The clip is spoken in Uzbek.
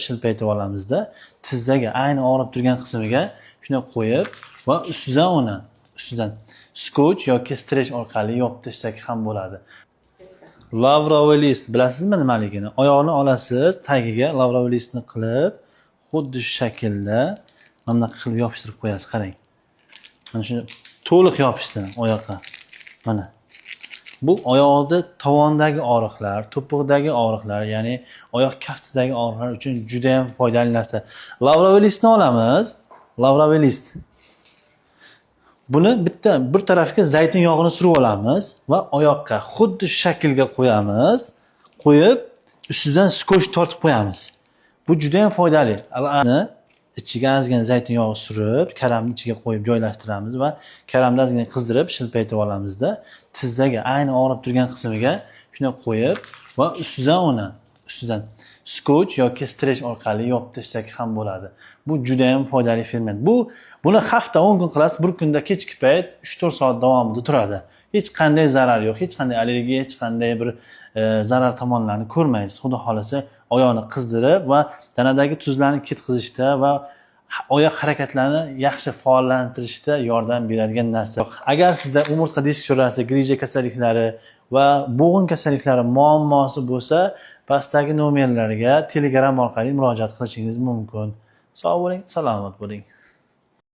shilpaytib olamizda, tizdagi ayni og'rib turgan qismiga shuni qo'yib va ustidan skotch yoki strech orqali yopib tashlasak ham bo'ladi. Lavroviy list bilasizmi nimaligini? Oyoqni olasiz, tagiga lavroviy listni qilib, xuddi shu shaklda mana bunaqa qilib yopishtirib qo'yasiz, qarang. Mana shuni to'liq yopishsin oyoqqa. Mana. Bu oyoqda tovondagi og'riqlar, to'piqdagi og'riqlar, ya'ni oyoq kaftidagi og'riqlar uchun juda ham foydali narsa. Lavroviy listni olamiz. Lavroviy list. Buni bir tarafiga zaytun yog'ini surib olamiz va oyoqqa xuddi shu shaklga qo'yamiz. Qo'yib, ustidan skotch tortib qo'yamiz. Bu juda ham foydali. Ichiga ozgina zaytun yog'i surib, karamni ichiga qo'yib joylashtiramiz va karamni ozgina qizdirib, shilpaytib olamizda, tizdagi ayni og'rib turgan qismiga shuni qo'yib va ustidan skotch yoki strech orqali yopib tashlasak ham bo'ladi. Bu juda ham foydali ferment. Buni hafta 10 kun qilasiz, bir kunda kechki payt 3-4 soat davomida turadi. Hech qanday zarar yo'q, hech qanday allergiya, hech qanday bir zarar tomonlarni ko'rmaysiz. Xudo xolasa oyoqni qizdirib va tanadagi tuzlarni ketkizishda va oyoq harakatlarini yaxshi faollantirishda yordam beradigan narsa. Agar sizda umurtqa disk sho'rasi, grija kasalliklari va bo'g'in kasalliklari muammosi bo'lsa, pastdagi nomerlarga Telegram orqali murojaat qilishingiz mumkin. Sog' bo'ling, salomat bo'ling.